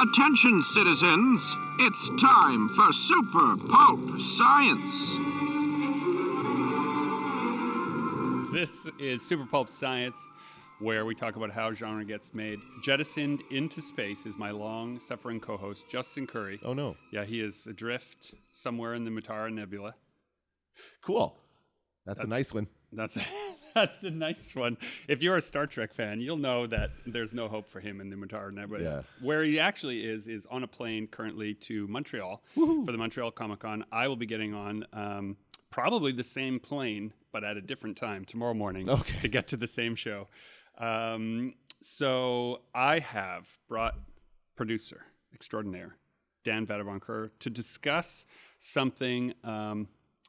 Attention, citizens. It's time for Super Pulp Science. This is Super Pulp Science, where we talk about how genre gets made. Jettisoned into space is my long-suffering co-host, Justin Curry. Oh, no. Yeah, he is adrift somewhere in the Mutara Nebula. Cool. That's a nice one. That's the nice one. If you're a Star Trek fan, you'll know that there's no hope for him in the Mutara Nebula. Yeah. Where he actually is on a plane currently to Montreal for the Montreal Comic-Con. I will be getting on probably the same plane, but at a different time tomorrow morning to get to the same show. So I have brought producer extraordinaire Dan Vadeboncoeur to discuss something.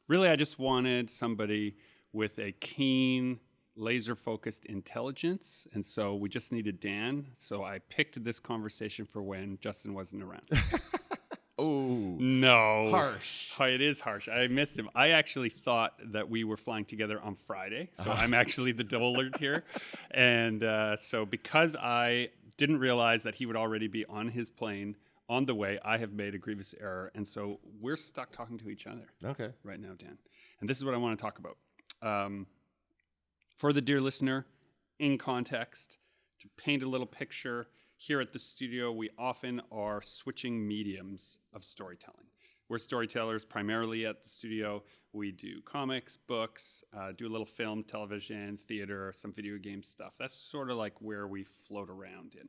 Really, I just wanted somebody with a keen, laser-focused intelligence, and so we just needed Dan. So I picked this conversation for when Justin wasn't around. Oh. No. Harsh. It is harsh. I missed him. I actually thought that we were flying together on Friday, so I'm actually the dullard here. And so because I didn't realize that he would already be on his plane on the way, I have made a grievous error. And so we're stuck talking to each other right now, Dan. And this is what I want to talk about. For the dear listener, in context, to paint a little picture, here at the studio, we often are switching mediums of storytelling. We're storytellers primarily at the studio. We do comics, books, do a little film, television, theater, some video game stuff. That's sort of like where we float around in.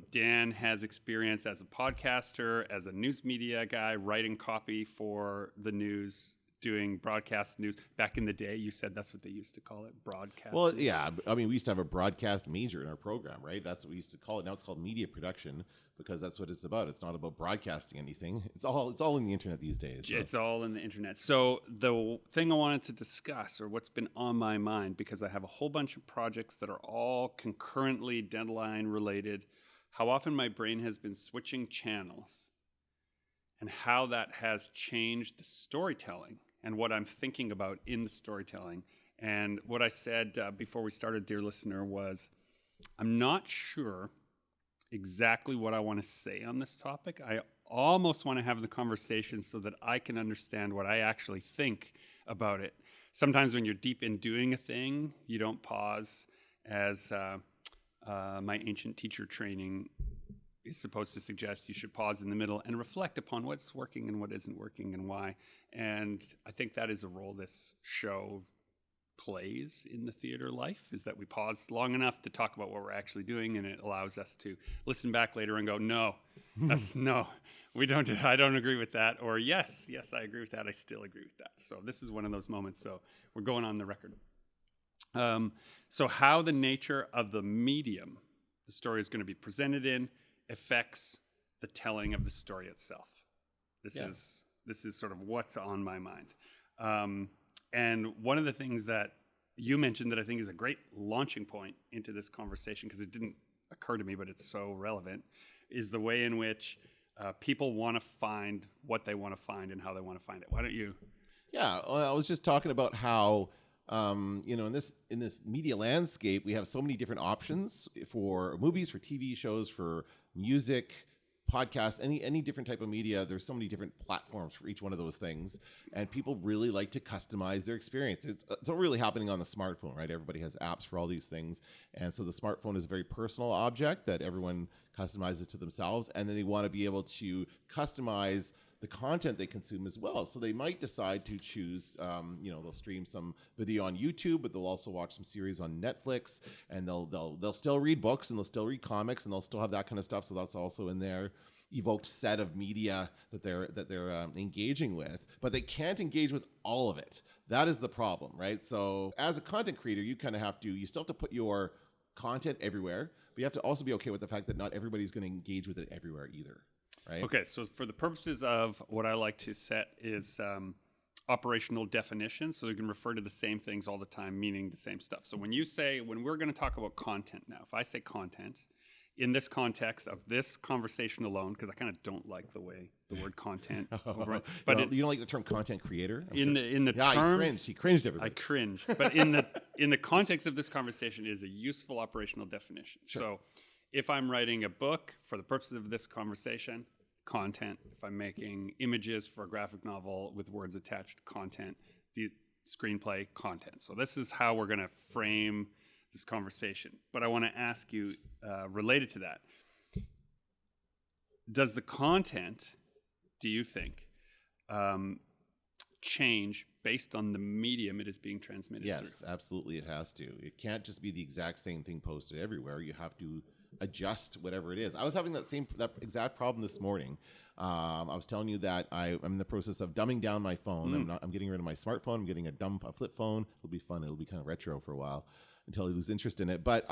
Dan has experience as a podcaster, as a news media guy, writing copy for the news, doing broadcast news. Back in the day, you said that's what they used to call it, broadcast. Well, yeah. I mean, we used to have a broadcast major in our program, right? That's what we used to call it. Now it's called media production because that's what it's about. It's not about broadcasting anything. It's all in the internet these days. So. It's all in the internet. So the thing I wanted to discuss, or what's been on my mind, because I have a whole bunch of projects that are all concurrently deadline related, how often my brain has been switching channels and how that has changed the storytelling and what I'm thinking about in the storytelling. And what I said before we started, dear listener, was I'm not sure exactly what I want to say on this topic. I almost want to have the conversation so that I can understand what I actually think about it. Sometimes when you're deep in doing a thing, you don't pause, as my ancient teacher training is supposed to suggest. You should pause in the middle and reflect upon what's working and what isn't working and why. And I think that is a role this show plays in the theater life, is that we pause long enough to talk about what we're actually doing, and it allows us to listen back later and go, no, we don't, I don't agree with that, or yes, I agree with that, I still agree with that. So this is one of those moments, so we're going on the record. So how the nature of the medium the story is going to be presented in affects the telling of the story itself. This is sort of what's on my mind. And one of the things that you mentioned that I think is a great launching point into this conversation, because it didn't occur to me, but it's so relevant, is the way in which people want to find what they want to find and how they want to find it. Why don't you? Yeah, well, I was just talking about how in this media landscape, we have so many different options for movies, for TV shows, for music, podcasts, any different type of media. There's so many different platforms for each one of those things, and people really like to customize their experience. It's not really happening on the smartphone, right? Everybody has apps for all these things, and so the smartphone is a very personal object that everyone customizes to themselves, and then they want to be able to customize the content they consume as well. So they might decide to choose, they'll stream some video on YouTube, but they'll also watch some series on Netflix, and they'll still read books, and they'll still read comics, and they'll still have that kind of stuff. So that's also in their evoked set of media that they're engaging with, but they can't engage with all of it. That is the problem, right? So as a content creator, you still have to put your content everywhere, but you have to also be okay with the fact that not everybody's going to engage with it everywhere either. Right. Okay, so for the purposes of what I like to set is operational definition, so you can refer to the same things all the time, meaning the same stuff. So when we're going to talk about content now, if I say content, in this context of this conversation alone, because I kind of don't like the way the word content, but you don't like the term content creator? In the yeah, terms, he cringed everybody. I cringed. But in the context of this conversation is a useful operational definition. Sure. So if I'm writing a book for the purposes of this conversation, content. If I'm making images for a graphic novel with words attached, content. The screenplay, content. So this is how we're going to frame this conversation. But I want to ask you, related to that, does the content, do you think, change based on the medium it is being transmitted Yes, through? absolutely it has to. It can't just be the exact same thing posted everywhere. You have to adjust whatever it is. I was having that exact problem this morning. I was telling you that I'm in the process of dumbing down my phone. I'm getting rid of my smartphone. I'm getting a flip phone. It'll be fun. It'll be kind of retro for a while until I lose interest in it. But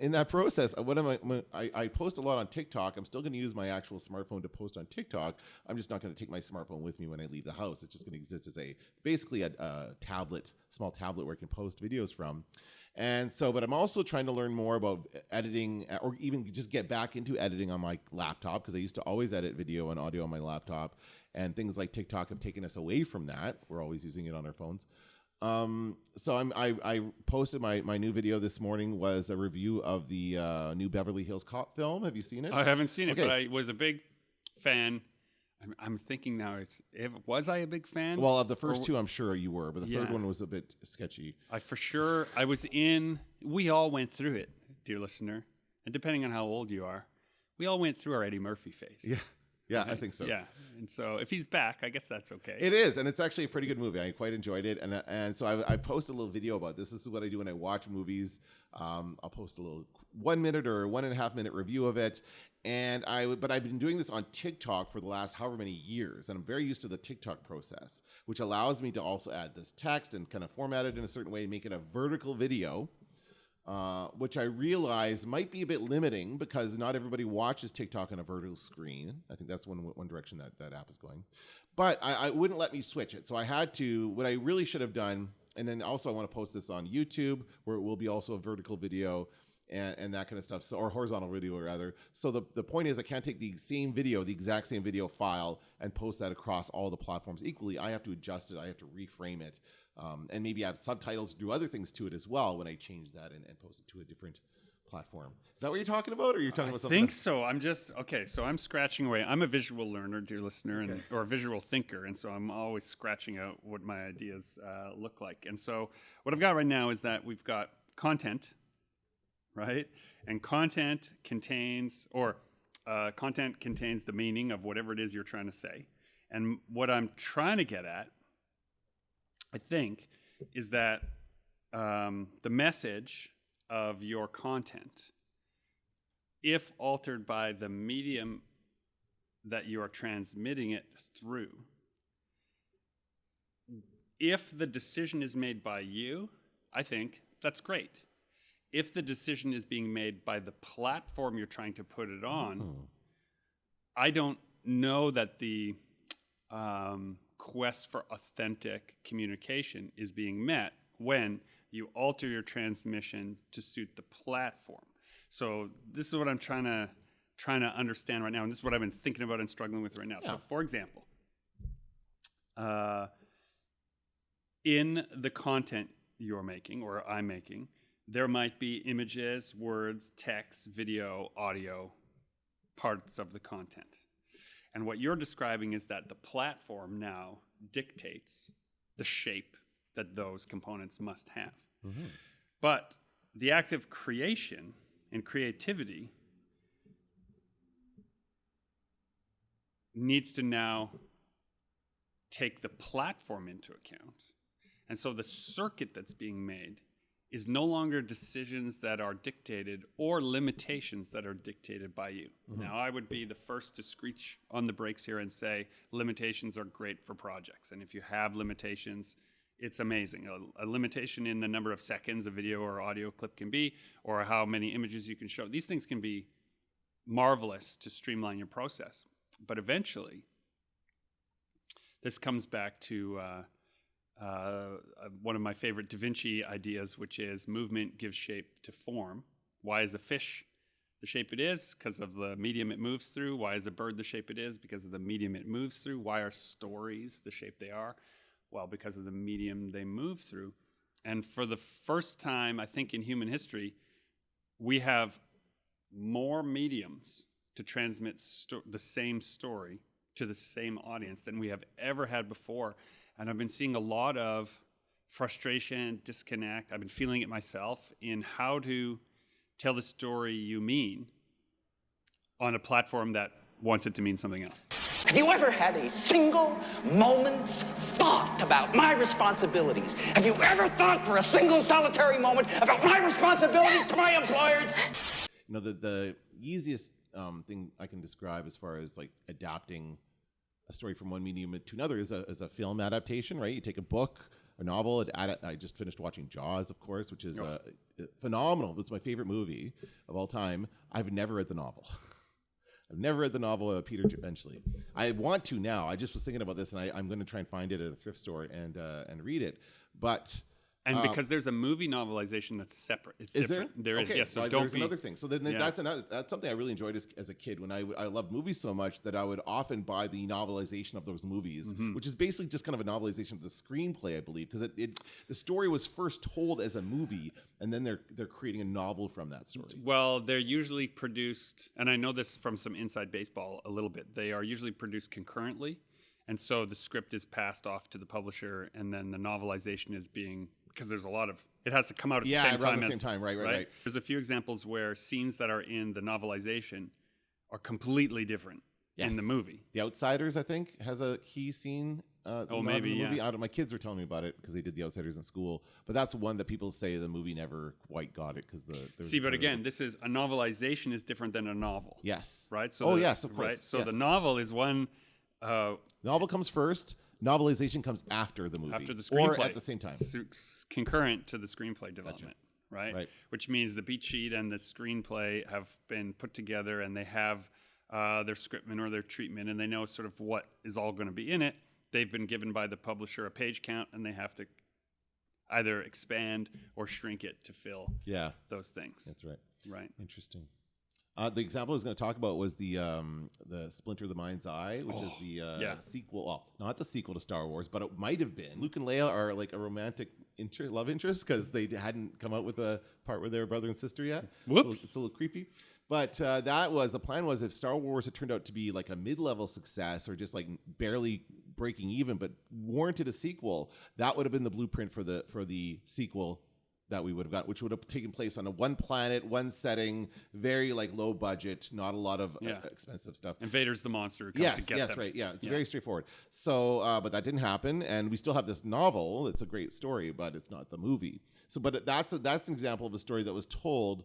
in that process, I post a lot on TikTok. I'm still going to use my actual smartphone to post on TikTok. I'm just not going to take my smartphone with me when I leave the house. It's just going to exist as basically a small tablet where I can post videos from. And so, but I'm also trying to learn more about editing, or even just get back into editing on my laptop, because I used to always edit video and audio on my laptop, and things like TikTok have taken us away from that. We're always using it on our phones. So I posted my new video this morning, was a review of the new Beverly Hills Cop film. Have you seen it? I haven't seen it, Okay. but I was a big fan. I'm thinking now, was I a big fan? Well, of the first two, I'm sure you were, but the third Yeah. one was a bit sketchy. We all went through it, dear listener. And depending on how old you are, we all went through our Eddie Murphy phase. Yeah, I think so. Yeah. And so if he's back, I guess that's okay. It is, and it's actually a pretty good movie. I quite enjoyed it, and so I posted a little video about this. This is what I do when I watch movies. I'll post a little 1 minute or 1.5 minute review of it, but I've been doing this on TikTok for the last however many years, and I'm very used to the TikTok process, which allows me to also add this text and kind of format it in a certain way, make it a vertical video. Which I realize might be a bit limiting because not everybody watches TikTok on a vertical screen. I think that's one direction that app is going. But I wouldn't let me switch it. So I had to, what I really should have done, and then also I want to post this on YouTube, where it will be also a vertical video and that kind of stuff, or horizontal video rather. So the point is, I can't take the exact same video file, and post that across all the platforms equally. I have to adjust it. I have to reframe it. And maybe add subtitles, do other things to it as well when I change that and post it to a different platform. Is that what you're talking about, or are you talking about something? I think so. So I'm scratching away. I'm a visual learner, dear listener, or a visual thinker, and so I'm always scratching out what my ideas look like. And so what I've got right now is that we've got content, right? And content contains the meaning of whatever it is you're trying to say. And what I'm trying to get at, I think, is that the message of your content, if altered by the medium that you are transmitting it through, if the decision is made by you, I think that's great. If the decision is being made by the platform you're trying to put it on, I don't know that the quest for authentic communication is being met when you alter your transmission to suit the platform. So this is what I'm trying to understand right now, and this is what I've been thinking about and struggling with right now. Yeah. So for example, in the content you're making or I'm making, there might be images, words, text, video, audio, parts of the content. And what you're describing is that the platform now dictates the shape that those components must have. Mm-hmm. But the act of creation and creativity needs to now take the platform into account. And so the circuit that's being made is no longer decisions that are dictated or limitations that are dictated by you. Mm-hmm. Now, I would be the first to screech on the brakes here and say limitations are great for projects. And if you have limitations, it's amazing. A limitation in the number of seconds a video or audio clip can be, or how many images you can show. These things can be marvelous to streamline your process. But eventually, this comes back to one of my favorite Da Vinci ideas, which is movement gives shape to form. Why is the fish the shape it is? Because of the medium it moves through. Why is a bird the shape it is? Because of the medium it moves through. Why are stories the shape they are? Well, because of the medium they move through. And for the first time, I think, in human history, we have more mediums to transmit the same story to the same audience than we have ever had before. And I've been seeing a lot of frustration, disconnect. I've been feeling it myself in how to tell the story you mean on a platform that wants it to mean something else. Have you ever had a single moment's thought about my responsibilities? Have you ever thought for a single solitary moment about my responsibilities to my employers? You know, the easiest thing I can describe as far as like adapting a story from one medium to another is a film adaptation, right? You take a book, a novel. I just finished watching Jaws, of course, which is phenomenal. It's my favorite movie of all time. I've never read the novel. I've never read the novel of Peter Benchley. I want to now. I just was thinking about this, and I'm going to try and find it at a thrift store and read it. But and because there's a movie novelization that's separate, it's is different. There is, okay. yes. So well, don't there's another thing. So then that's something I really enjoyed as a kid when I loved movies so much that I would often buy the novelization of those movies, which is basically just kind of a novelization of the screenplay, I believe, because the story was first told as a movie, and then they're creating a novel from that story. Well, they're usually produced, and I know this from some inside baseball a little bit. They are usually produced concurrently, and so the script is passed off to the publisher, and then the novelization is being. Because there's a lot of, it has to come out at the same time. Around the same time, right. There's a few examples where scenes that are in the novelization are completely different in the movie. The Outsiders, I think, has a key scene. Maybe, in the movie. yeah. My kids were telling me about it because they did The Outsiders in school. But that's one that people say the movie never quite got it because but again, this is a novelization is different than a novel. Yes. Right. So yes, of course. Right. So yes. the novel is one. Novel comes first. Novelization comes after the movie. After the screenplay. Or at the same time. Concurrent to the screenplay development, Right. Which means the beat sheet and the screenplay have been put together and they have their scriptment or their treatment and they know sort of what is all going to be in it. They've been given by the publisher a page count and they have to either expand or shrink it to fill those things. That's right. Right. Interesting. The example I was going to talk about was the Splinter the Mind's Eye, which is the sequel. Well, not the sequel to Star Wars, but it might have been. Luke and Leia are like a romantic love interest because they hadn't come out with a part where they were brother and sister yet. Whoops. It's a little creepy. But the plan was if Star Wars had turned out to be like a mid-level success or just like barely breaking even, but warranted a sequel, that would have been the blueprint for the sequel that we would have got, which would have taken place on one planet, one setting, very like low budget, not a lot of expensive stuff. And Vader's the monster who comes to get them. Yes, right. Yeah, it's very straightforward. So, but that didn't happen, and we still have this novel. It's a great story, but it's not the movie. So, but that's an example of a story that was told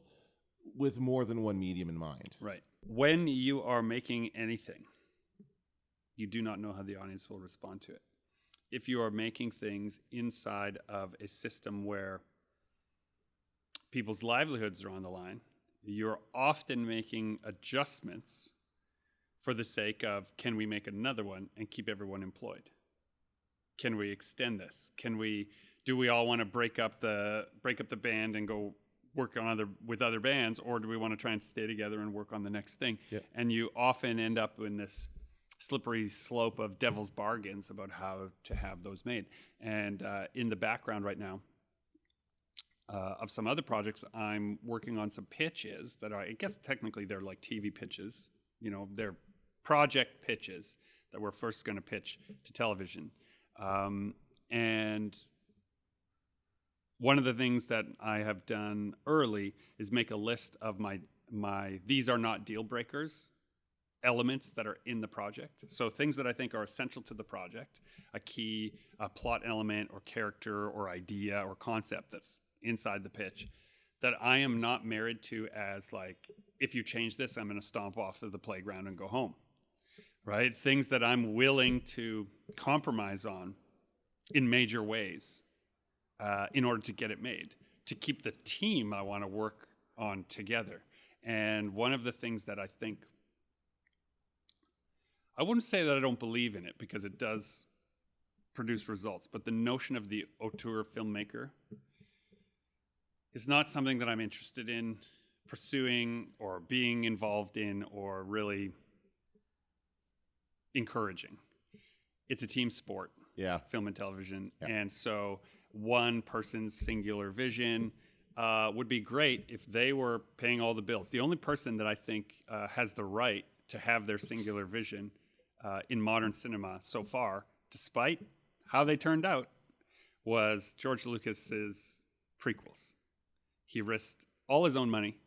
with more than one medium in mind. Right. When you are making anything, you do not know how the audience will respond to it. If you are making things inside of a system where people's livelihoods are on the line, you're often making adjustments for the sake of, can we make another one and keep everyone employed? Can we extend this? Do we all want to break up the band and go work with other bands, or do we want to try and stay together and work on the next thing? Yeah. And you often end up in this slippery slope of devil's bargains about how to have those made. And in the background right now, of some other projects, I'm working on some pitches that I guess technically they're like TV pitches. You know, they're project pitches that we're first going to pitch to television. And one of the things that I have done early is make a list of my these are not deal breakers elements that are in the project. So things that I think are essential to the project, a key plot element or character or idea or concept that's inside the pitch that I am not married to as like, if you change this, I'm going to stomp off of the playground and go home, right? Things that I'm willing to compromise on in major ways in order to get it made, to keep the team I want to work on together. And one of the things that I think, I wouldn't say that I don't believe in it because it does produce results, but the notion of the auteur filmmaker is not something that I'm interested in pursuing or being involved in or really encouraging. It's a team sport, film and television. Yeah. And so one person's singular vision would be great if they were paying all the bills. The only person that I think has the right to have their singular vision in modern cinema so far, despite how they turned out, was George Lucas's prequels. He risked all his own money,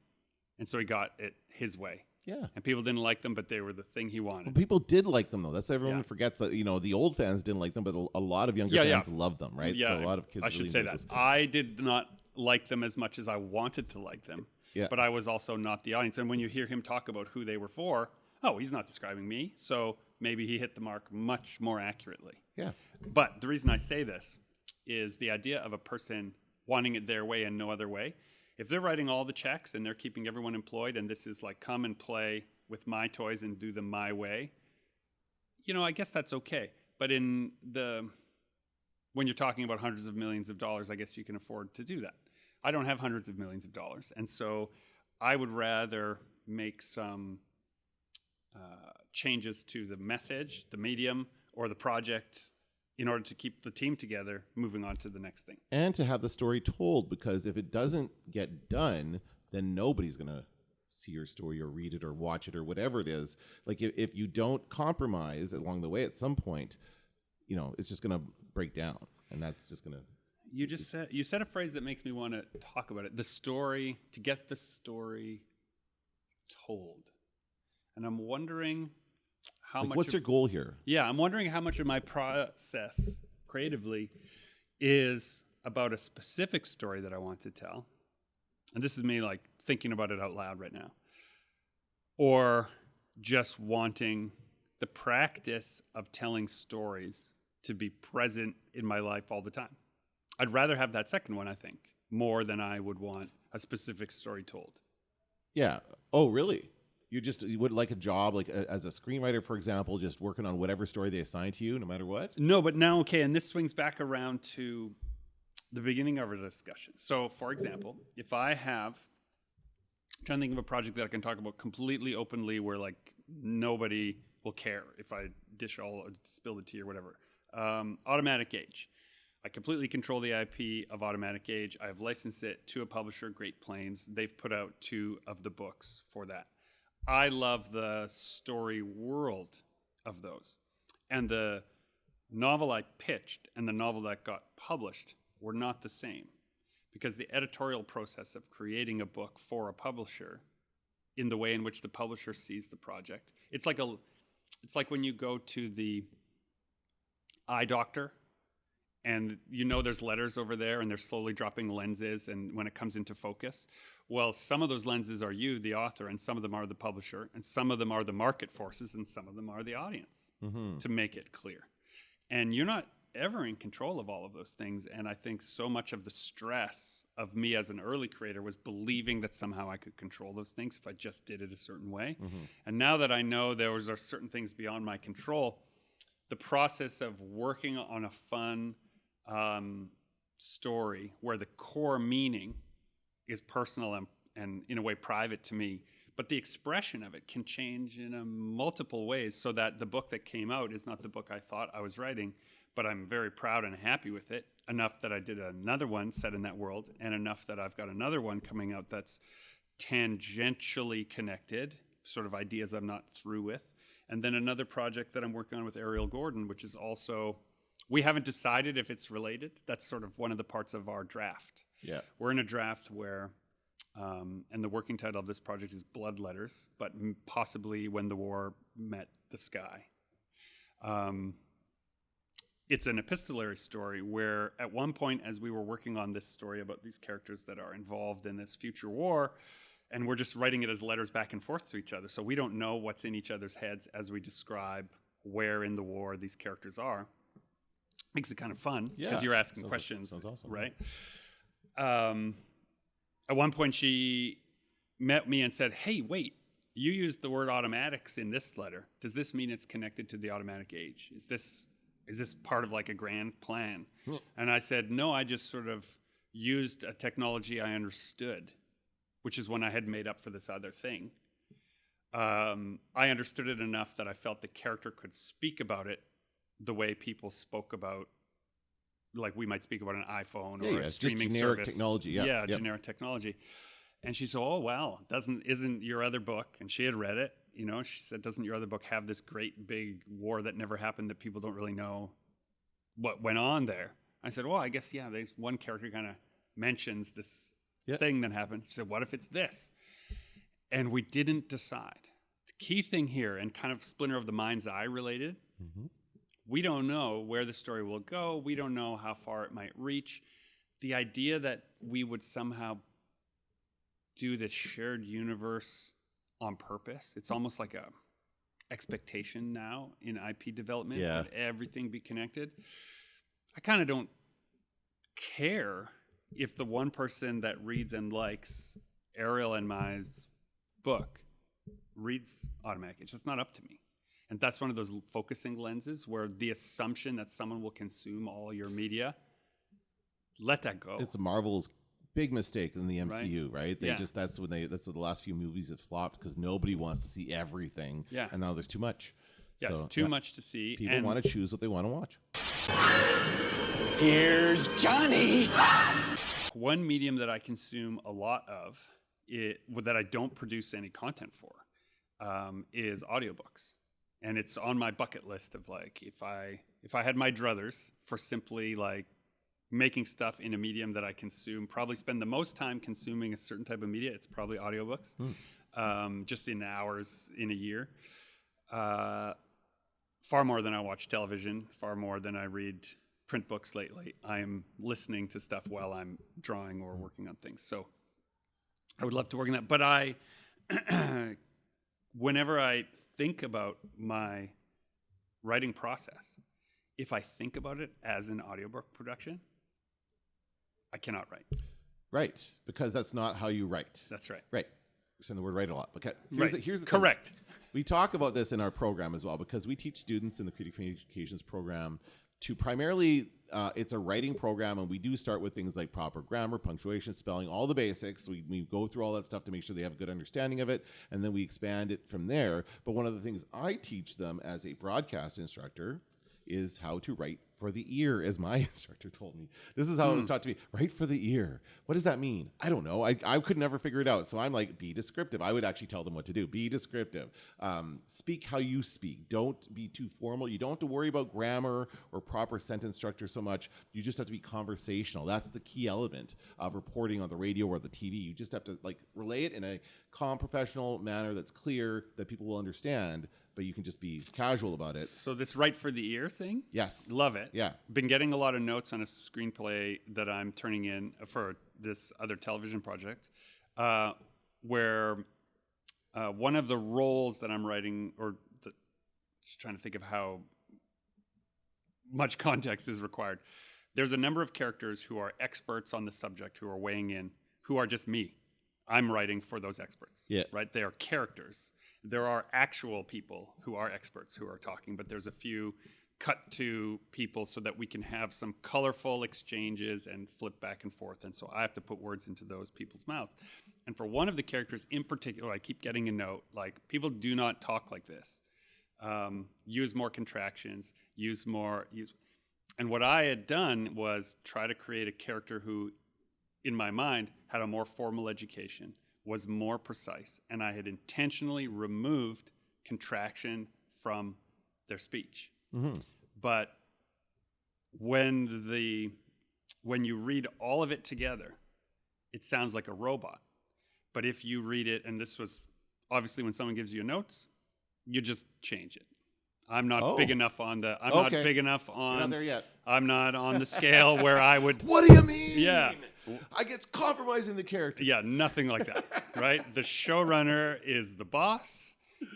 and so he got it his way. Yeah. And people didn't like them, but they were the thing he wanted. Well, people did like them, though. That's everyone forgets that, the old fans didn't like them, but a lot of younger fans loved them, right? Yeah, so a lot of kids I should say that. I did not like them as much as I wanted to like them, but I was also not the audience. And when you hear him talk about who they were for, he's not describing me, so maybe he hit the mark much more accurately. Yeah. But the reason I say this is the idea of a person wanting it their way and no other way. If they're writing all the checks and they're keeping everyone employed and this is like come and play with my toys and do them my way, I guess that's okay. But when you're talking about hundreds of millions of dollars, I guess you can afford to do that. I don't have hundreds of millions of dollars. And so I would rather make some changes to the message, the medium, or the project in order to keep the team together, moving on to the next thing. And to have the story told, because if it doesn't get done, then nobody's going to see your story or read it or watch it or whatever it is. Like if you don't compromise along the way at some point, it's just going to break down, and that's just going to... You said a phrase that makes me want to talk about it. To get the story told. And I'm wondering how much... What's your goal here? Yeah, I'm wondering how much of my process creatively is about a specific story that I want to tell. And this is me like thinking about it out loud right now. Or just wanting the practice of telling stories to be present in my life all the time. I'd rather have that second one, I think, more than I would want a specific story told. Yeah. Oh, really? You would like a job, like as a screenwriter, for example, just working on whatever story they assign to you, no matter what? No, but now, okay, and this swings back around to the beginning of our discussion. So, for example, if I have... I'm trying to think of a project that I can talk about completely openly where, like, nobody will care if I spill the tea or whatever. Automatic Age. I completely control the IP of Automatic Age. I've licensed it to a publisher, Great Plains. They've put out 2 of the books for that. I love the story world of those. And the novel I pitched and the novel that got published were not the same, because the editorial process of creating a book for a publisher in the way in which the publisher sees the project, it's like when you go to the eye doctor and there's letters over there and they're slowly dropping lenses, and when it comes into focus, well, some of those lenses are you, the author, and some of them are the publisher, and some of them are the market forces, and some of them are the audience, to make it clear. And you're not ever in control of all of those things, and I think so much of the stress of me as an early creator was believing that somehow I could control those things if I just did it a certain way. And now that I know there are certain things beyond my control, the process of working on a fun story where the core meaning is personal and in a way private to me, but the expression of it can change in multiple ways, so that the book that came out is not the book I thought I was writing, but I'm very proud and happy with it, enough that I did another one set in that world, and enough that I've got another one coming out that's tangentially connected, sort of ideas I'm not through with, and then another project that I'm working on with Ariel Gordon, which is also... We haven't decided if it's related. That's sort of one of the parts of our draft. Yeah. We're in a draft where, and the working title of this project is Blood Letters, but possibly When the War Met the Sky. It's an epistolary story where at one point, as we were working on this story about these characters that are involved in this future war, and we're just writing it as letters back and forth to each other, so we don't know what's in each other's heads as we describe where in the war these characters are. Makes it kind of fun because you're asking questions, sounds awesome. Right? At one point, she met me and said, "Hey, wait, you used the word automatics in this letter. Does this mean it's connected to the Automatic Age? Is this part of like a grand plan?" And I said, "No, I just sort of used a technology I understood which is when I had made up for this other thing, I understood it enough that I felt the character could speak about it the way people spoke about, like we might speak about an iPhone or a streaming just generic service. technology. Yeah, Generic technology. And she said, "Oh well, isn't your other book?" And she had read it. You know, she said, "Doesn't your other book have this great big war that never happened that people don't really know what went on there?" I said, "Well, I guess there's one character kind of mentions this thing that happened." She said, "What if it's this?" And we didn't decide. The key thing here, and kind of Splinter of the Mind's Eye related. Mm-hmm. We don't know where the story will go. We don't know how far it might reach. The idea that we would somehow do this shared universe on purpose, it's almost like a expectation now in IP development that everything be connected. I kind of don't care if the one person that reads and likes Ariel and my book reads automatic. It's just not up to me. And that's one of those focusing lenses where the assumption that someone will consume all your media, let that go. It's Marvel's big mistake in the MCU, right? That's what the last few movies have flopped because nobody wants to see everything. Yeah. And now there's too much. Yes, so, too much to see. People want to choose what they want to watch. Here's Johnny. One medium that I consume a lot of, that I don't produce any content for, is audiobooks. And it's on my bucket list of like, if I had my druthers for simply like making stuff in a medium that I consume, probably spend the most time consuming a certain type of media, it's probably audiobooks, just in hours in a year. Far more than I watch television, far more than I read print books lately. I'm listening to stuff while I'm drawing or working on things. So I would love to work on that. But whenever I think about my writing process, if I think about it as an audiobook production, I cannot write. Right, because that's not how you write. That's right. Right. We're saying the word write a lot. Okay. Here's the correct thing. We talk about this in our program as well because we teach students in the Creative Communications program to primarily, it's a writing program, and we do start with things like proper grammar, punctuation, spelling, all the basics. We go through all that stuff to make sure they have a good understanding of it, and then we expand it from there. But one of the things I teach them as a broadcast instructor is how to write for the ear, as my instructor told me. This is how it was taught to me. Write for the ear. What does that mean? I don't know. I could never figure it out. So I'm like, be descriptive. I would actually tell them what to do. Be descriptive. Speak how you speak. Don't be too formal. You don't have to worry about grammar or proper sentence structure so much. You just have to be conversational. That's the key element of reporting on the radio or the TV. You just have to like relay it in a calm, professional manner that's clear that people will understand, but you can just be casual about it. So this write for the ear thing? Yes. Love it. Yeah. Been getting a lot of notes on a screenplay that I'm turning in for this other television project, where one of the roles that I'm writing, just trying to think of how much context is required. There's a number of characters who are experts on the subject who are weighing in, who are just me. I'm writing for those experts. Yeah. Right? They are characters. There are actual people who are experts who are talking, but there's a few cut to people so that we can have some colorful exchanges and flip back and forth. And so I have to put words into those people's mouths. And for one of the characters in particular, I keep getting a note, like, people do not talk like this. Use more contractions, and what I had done was try to create a character who, in my mind, had a more formal education, was more precise, and I had intentionally removed contraction from their speech. Mm-hmm. But when you read all of it together, it sounds like a robot. But if you read it, and this was obviously when someone gives you notes, you just change it. I'm not big enough on the. I'm not big enough on. You're not there yet. I'm not on the scale where I would. What do you mean? Yeah. I get compromising the character. Yeah, nothing like that, right? The showrunner is the boss,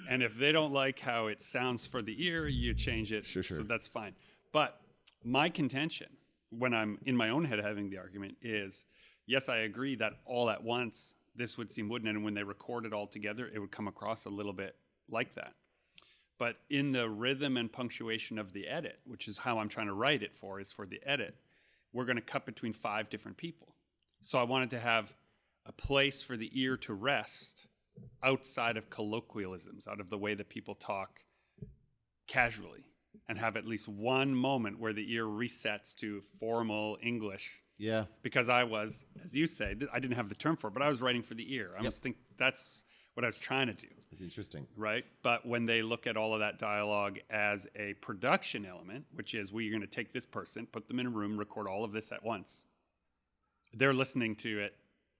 and if they don't like how it sounds for the ear, you change it. Sure. So that's fine. But my contention, when I'm in my own head having the argument, is, yes, I agree that all at once this would seem wooden, and when they record it all together, it would come across a little bit like that. But in the rhythm and punctuation of the edit, which is how I'm trying to write it is for the edit, we're going to cut between 5 different people. So I wanted to have a place for the ear to rest outside of colloquialisms, out of the way that people talk casually, and have at least one moment where the ear resets to formal English. Yeah. Because I was, as you say, I didn't have the term for it, but I was writing for the ear. I was think that's what I was trying to do. It's interesting. Right? But when they look at all of that dialogue as a production element, which is we're going to take this person, put them in a room, record all of this at once, they're listening to it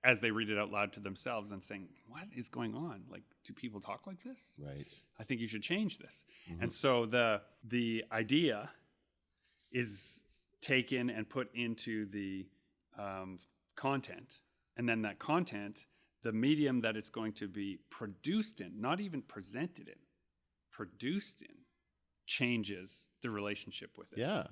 as they read it out loud to themselves and saying, what is going on? Like, do people talk like this? Right. I think you should change this. And so the idea is taken and put into the content. And then that content, the medium that it's going to be produced in, not even presented in, produced in, changes the relationship with it. Yeah.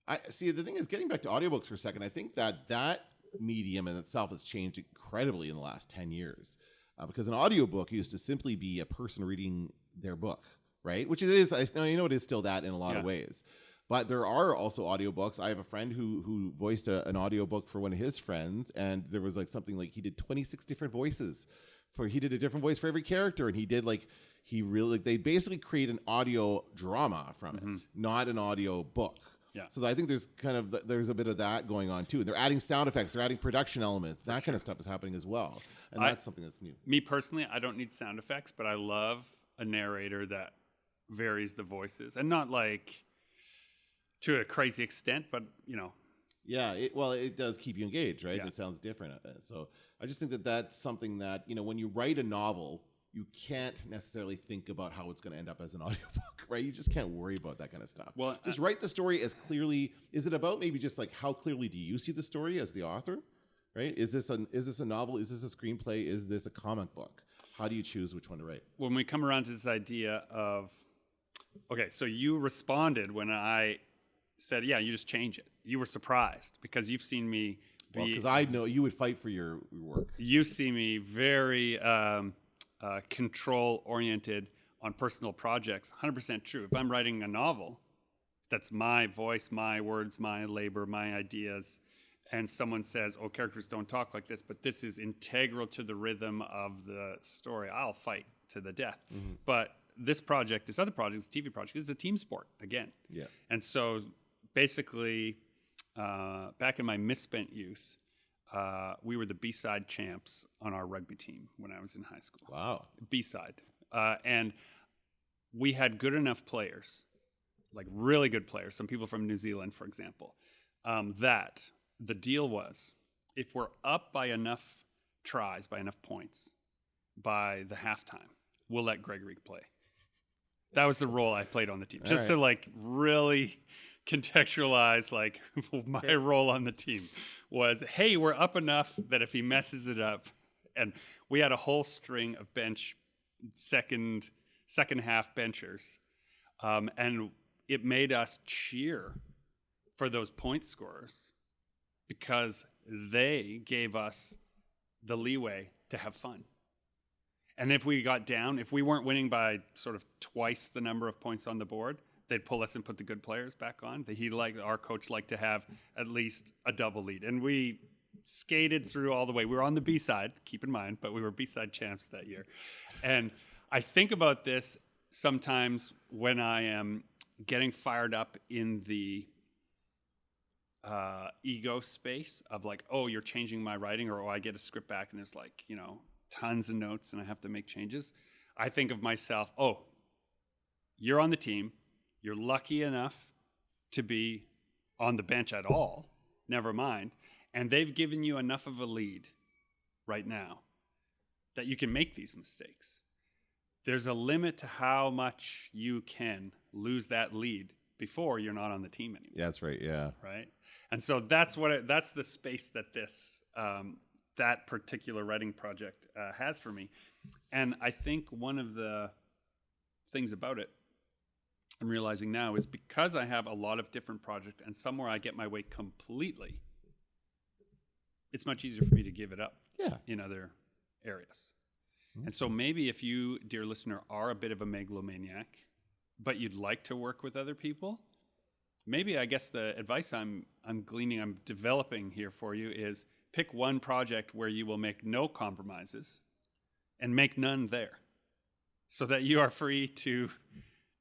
I see. The thing is, getting back to audiobooks for a second, I think that medium in itself has changed incredibly in the last 10 years. Because an audiobook used to simply be a person reading their book, right? Which it is, it is still that in a lot of ways. But there are also audiobooks. I have a friend who voiced an audiobook for one of his friends, and there was like something like he did 26 different voices. He did a different voice for every character, and they basically create an audio drama from it, not an audio book. Yeah. So I think there's a bit of that going on too. They're adding sound effects, they're adding production elements. That kind of stuff is happening as well. And that's something that's new. Me personally, I don't need sound effects, but I love a narrator that varies the voices. And not like to a crazy extent, but Yeah, it does keep you engaged, right? Yeah. It sounds different. So I just think that's something that, when you write a novel, you can't necessarily think about how it's going to end up as an audiobook, right? You just can't worry about that kind of stuff. Well, just write the story as clearly. Is it about maybe just like how clearly do you see the story as the author, right? Is this a novel? Is this a screenplay? Is this a comic book? How do you choose which one to write? When we come around to this idea of, okay, so you responded when I said, yeah, you just change it. You were surprised because you've seen me because I know you would fight for your work. You see me very control-oriented on personal projects. 100% true. If I'm writing a novel, that's my voice, my words, my labor, my ideas, and someone says, oh, characters don't talk like this, but this is integral to the rhythm of the story, I'll fight to the death. But this other project, this TV project, is a team sport, again. Yeah. And so basically, back in my misspent youth, we were the B-side champs on our rugby team when I was in high school. Wow. B-side. And we had good enough players, like really good players, some people from New Zealand, for example, that the deal was if we're up by enough tries, by enough points, by the halftime, we'll let Gregory play. That was the role I played on the team, just to like really contextualize like my role on the team was, hey, we're up enough that if he messes it up, and we had a whole string of bench second half benchers, and it made us cheer for those point scorers because they gave us the leeway to have fun. And if we got down, if we weren't winning by sort of twice the number of points on the board, they'd pull us and put the good players back on. Our coach liked to have at least a double lead. And we skated through all the way. We were on the B side, keep in mind, but we were B-side champs that year. And I think about this sometimes when I am getting fired up in the ego space of like, oh, you're changing my writing, or I get a script back and there's like, tons of notes and I have to make changes. I think of myself, oh, you're on the team. You're lucky enough to be on the bench at all, never mind. And they've given you enough of a lead right now that you can make these mistakes. There's a limit to how much you can lose that lead before you're not on the team anymore. Yeah, that's right. Yeah. Right. And so that's that's the space that this that particular writing project has for me. And I think one of the things about it I'm realizing now is because I have a lot of different projects and somewhere I get my way completely, it's much easier for me to give it up in other areas. Mm-hmm. And so maybe if you, dear listener, are a bit of a megalomaniac, but you'd like to work with other people, maybe I guess the advice I'm developing here for you is pick one project where you will make no compromises and make none there, so that you are free to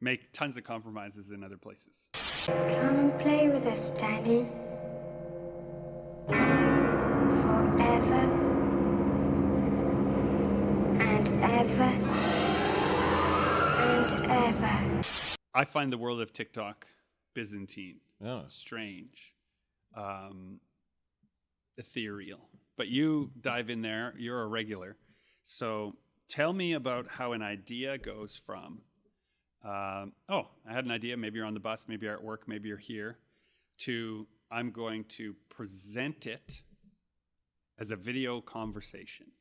make tons of compromises in other places. Come and play with us, Danny. Forever and ever and ever. I find the world of TikTok Byzantine, Oh. strange, ethereal. But you dive in there, you're a regular. So tell me about how an idea goes from, I had an idea, maybe you're on the bus, maybe you're at work, maybe you're here, to I'm going to present it as a video conversation.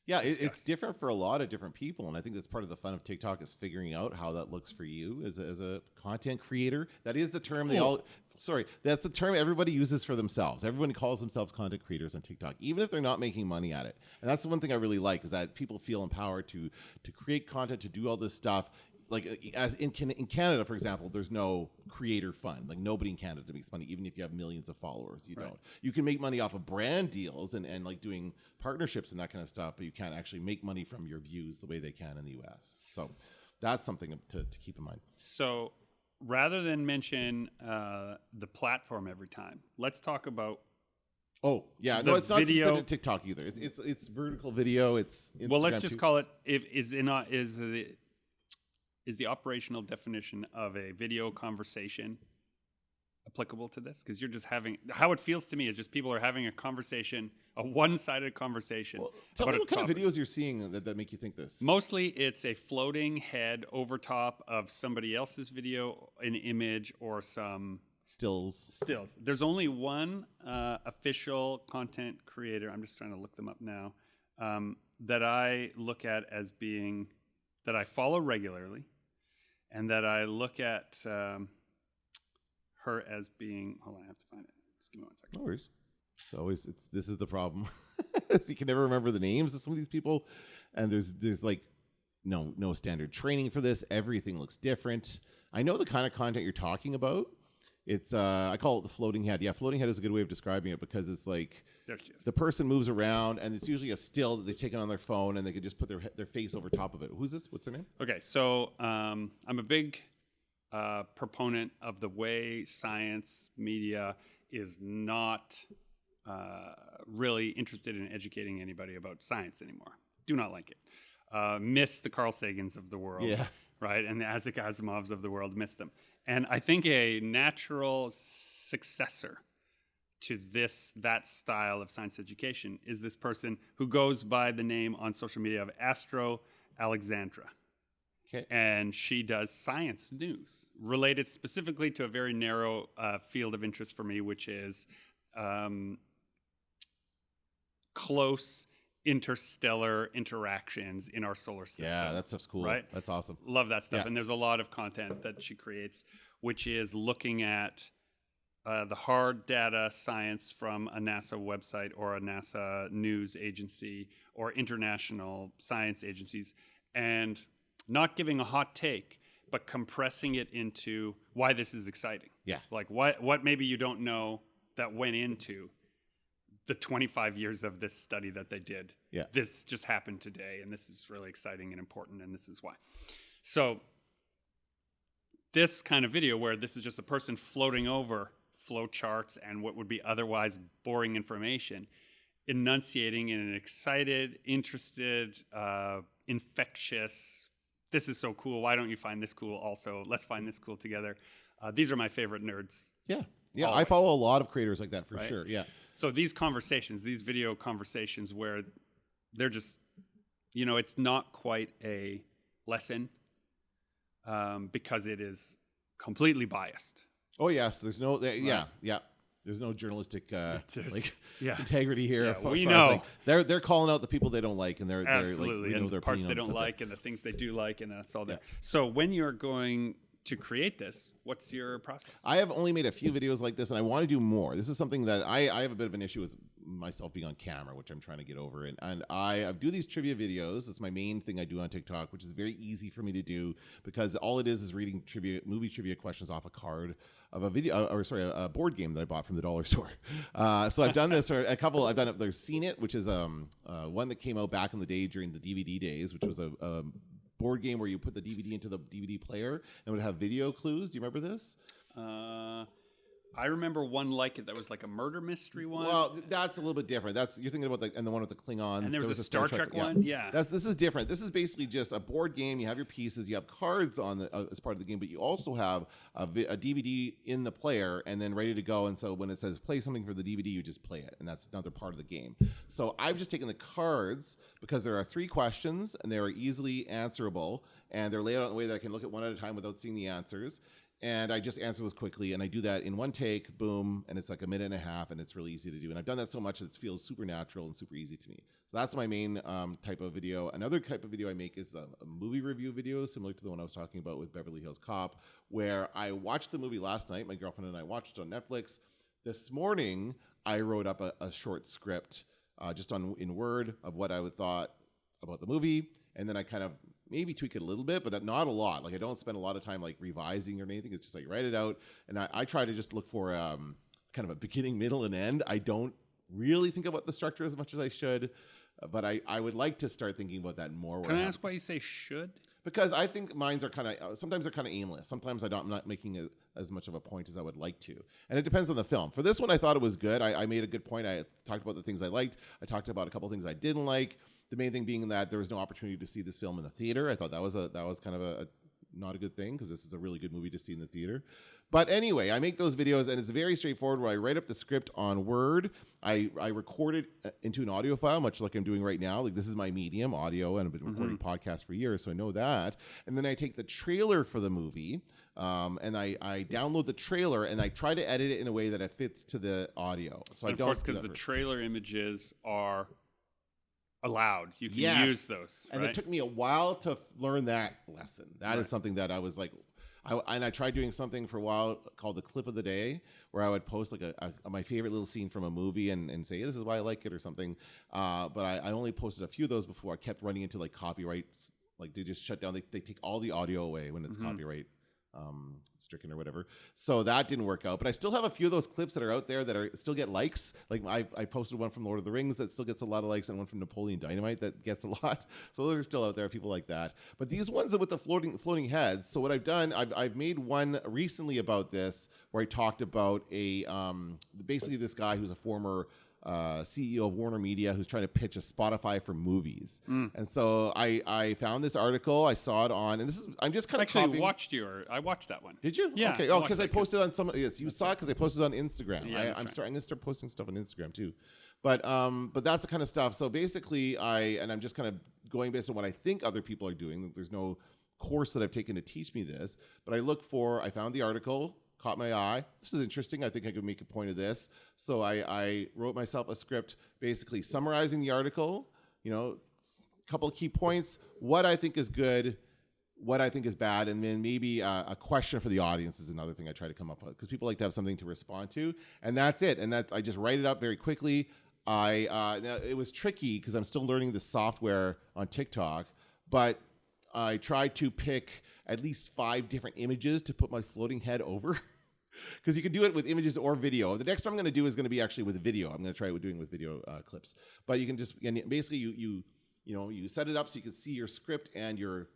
Yeah, it's different for a lot of different people, and I think that's part of the fun of TikTok is figuring out how that looks for you as a content creator. That is the term that's the term everybody uses for themselves. Everyone calls themselves content creators on TikTok, even if they're not making money at it. And that's the one thing I really like is that people feel empowered to create content, to do all this stuff. Like as in Canada, for example, there's no creator fund. Like nobody in Canada makes money, even if you have millions of followers. You don't. You can make money off of brand deals and like doing partnerships and that kind of stuff, but you can't actually make money from your views the way they can in the US. So that's something to keep in mind. So rather than mention the platform every time, let's talk about. Oh yeah, no, it's not specific to TikTok either. It's vertical video. It's Instagram let's just too. call it is the operational definition of a video conversation applicable to this? Because you're just having, how it feels to me is just people are having a conversation, a one-sided conversation. Well, tell me what kind of videos you're seeing that make you think this. Mostly it's a floating head over top of somebody else's video, an image, or some Stills. There's only one official content creator, I'm just trying to look them up now, that I look at as being, that I follow regularly, and that I look at her as being, hold on, I have to find it. Just give me 1 second. No worries. This is the problem. You can never remember the names of some of these people, and there's like no standard training for this. Everything looks different. I know the kind of content you're talking about. It's I call it the floating head. Yeah, floating head is a good way of describing it because it's like the person moves around and it's usually a still that they've taken on their phone and they could just put their face over top of it. Who's this? What's their name? Okay, so I'm a big proponent of the way science media is not really interested in educating anybody about science anymore. Do not like it. Miss the Carl Sagans of the world. Yeah. Right, and the Isaac Asimovs of the world, miss them. And I think a natural successor to that style of science education is this person who goes by the name on social media of Astro Alexandra. Okay. And she does science news related specifically to a very narrow field of interest for me, which is close interstellar interactions in our solar system. Yeah, that stuff's cool. Right? That's awesome. Love that stuff. Yeah. And there's a lot of content that she creates, which is looking at the hard data science from a NASA website or a NASA news agency or international science agencies, and not giving a hot take, but compressing it into why this is exciting. Yeah. Like what maybe you don't know that went into the 25 years of this study that they did. Yeah. This just happened today, and this is really exciting and important, and this is why. So this kind of video where this is just a person floating over flow charts and what would be otherwise boring information, enunciating in an excited, interested, infectious, this is so cool, why don't you find this cool also? Let's find this cool together. These are my favorite nerds. Yeah. Yeah, Always. I follow a lot of creators like that for sure. Yeah. So these conversations, these video conversations where they're just, it's not quite a lesson because it is completely biased. Oh, yes. There's no, yeah. There's no journalistic integrity here. Yeah, we know. Like, they're calling out the people they don't like, and they're absolutely, like, and the parts they don't like, and the things they do like, and that's all there. So when you're going to create this, what's your process? I have only made a few videos like this, and I want to do more. This is something that I have a bit of an issue with myself being on camera, which I'm trying to get over. And I do these trivia videos. It's my main thing I do on TikTok, which is very easy for me to do because all it is reading movie trivia questions off a card of a board game that I bought from the dollar store. So I've done this for a couple. I've done it. There's Seen It, which is one that came out back in the day during the DVD days, which was a board game where you put the DVD into the DVD player and would have video clues. Do you remember this? I remember one like it that was like a murder mystery one. Well, that's a little bit different. You're thinking about the one with the Klingons. And there was a Star Trek one. Yeah. This is different. This is basically just a board game. You have your pieces. You have cards on as part of the game, but you also have a DVD in the player and then ready to go. And so when it says play something for the DVD, you just play it, and that's another part of the game. So I've just taken the cards because there are 3 questions and they are easily answerable, and they're laid out in a way that I can look at one at a time without seeing the answers. And I just answer those quickly, and I do that in one take, boom, and it's like a minute and a half, and it's really easy to do. And I've done that so much that it feels super natural and super easy to me. So that's my main type of video. Another type of video I make is a movie review video, similar to the one I was talking about with Beverly Hills Cop, where I watched the movie last night. My girlfriend and I watched it on Netflix. This morning, I wrote up a short script just in Word of what I would thought about the movie, and then I kind of maybe tweak it a little bit, but not a lot. Like I don't spend a lot of time like revising or anything. It's just like write it out, and I try to just look for kind of a beginning, middle, and end. I don't really think about the structure as much as I should, but I would like to start thinking about that more. Can I ask why you say should? Because I think mine's are kind of sometimes they're kind of aimless. Sometimes I'm not making as much of a point as I would like to, and it depends on the film. For this one, I thought it was good. I made a good point. I talked about the things I liked. I talked about a couple of things I didn't like. The main thing being that there was no opportunity to see this film in the theater. I thought that was kind of a not a good thing because this is a really good movie to see in the theater. But anyway, I make those videos, and it's very straightforward where I write up the script on Word. I record it into an audio file, much like I'm doing right now. Like this is my medium, audio, and I've been recording podcasts for years, so I know that. And then I take the trailer for the movie, and I download the trailer, and I try to edit it in a way that it fits to the audio. So and I don't, of course, because the trailer images are allowed. You can use those. And right? it took me a while to learn that lesson. That is something that I was like, I tried doing something for a while called the clip of the day, where I would post like my favorite little scene from a movie and say, this is why I like it or something. But I only posted a few of those before I kept running into like copyrights. Like they just shut down. They take all the audio away when it's copyright stricken or whatever. So that didn't work out. But I still have a few of those clips that are out there that still get likes. Like I posted one from Lord of the Rings that still gets a lot of likes, and one from Napoleon Dynamite that gets a lot. So those are still out there, people like that. But these ones with the floating heads. So what I've done, I've made one recently about this where I talked about basically this guy who's a former CEO of Warner Media who's trying to pitch a Spotify for movies. And so I found this article, I saw it on, and I'm just kind of actually I watched that one. Did you? Yeah. Okay. Oh, because I posted on some. Yes, you saw it because I posted on Instagram. Yeah, I'm going to start posting stuff on Instagram too. But that's the kind of stuff. So basically, I'm just kind of going based on what I think other people are doing. There's no course that I've taken to teach me this, but I found the article, caught my eye. This is interesting. I think I could make a point of this. So I wrote myself a script basically summarizing the article, a couple of key points, what I think is good, what I think is bad, and then maybe a question for the audience is another thing I try to come up with because people like to have something to respond to. And that's it. And I just write it up very quickly. Now it was tricky because I'm still learning the software on TikTok, but I tried to pick at least 5 different images to put my floating head over. Because you can do it with images or video. The next one I'm going to do is going to be actually with video. I'm going to try doing with video clips. But you can just basically you set it up so you can see your script and your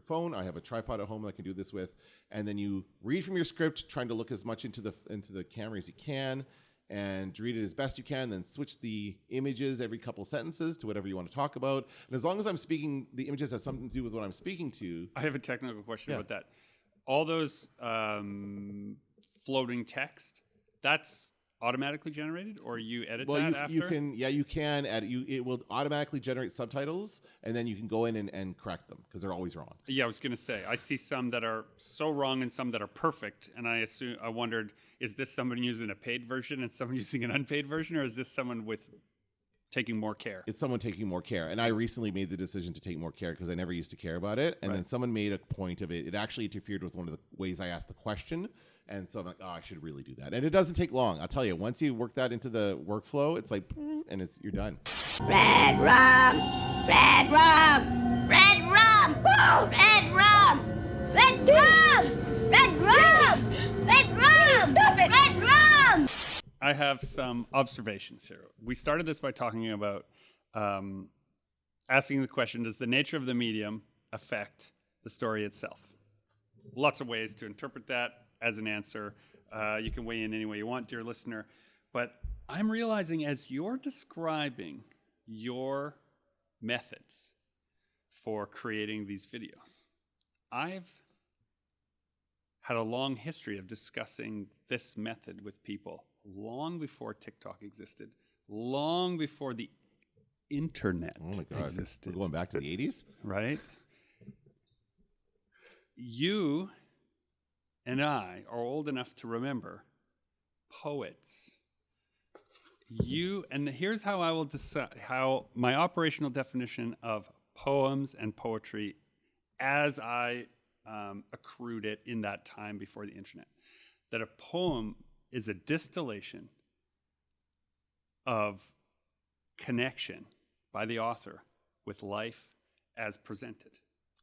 phone. I have a tripod at home that I can do this with, and then you read from your script, trying to look as much into the camera as you can, and read it as best you can. Then switch the images every couple sentences to whatever you want to talk about. And as long as I'm speaking, the images have something to do with what I'm speaking to. I have a technical question about that. All those floating text, that's automatically generated, or you edit that after? You can edit. It will automatically generate subtitles, and then you can go in and correct them because they're always wrong. Yeah, I was going to say, I see some that are so wrong and some that are perfect, and I wondered, is this someone using a paid version and someone using an unpaid version, or is this someone with taking more care? It's someone taking more care. And I recently made the decision to take more care because I never used to care about it. And then someone made a point of it. It actually interfered with one of the ways I asked the question. And so I'm like, oh, I should really do that. And it doesn't take long. I'll tell you, once you work that into the workflow, it's like, and you're done. Red rum, red rum, red rum, red rum, red rum, red rum, red rum. Stop it, red rum. I have some observations here. We started this by talking about asking the question, does the nature of the medium affect the story itself? Lots of ways to interpret that as an answer. You can weigh in any way you want, dear listener. But I'm realizing as you're describing your methods for creating these videos, I've had a long history of discussing this method with people long before TikTok existed, long before the internet existed. We're going back to the 80s? Right? You and I are old enough to remember poets. And here's how I will decide how my operational definition of poems and poetry as I accrued it in that time before the internet. That a poem is a distillation of connection by the author with life as presented.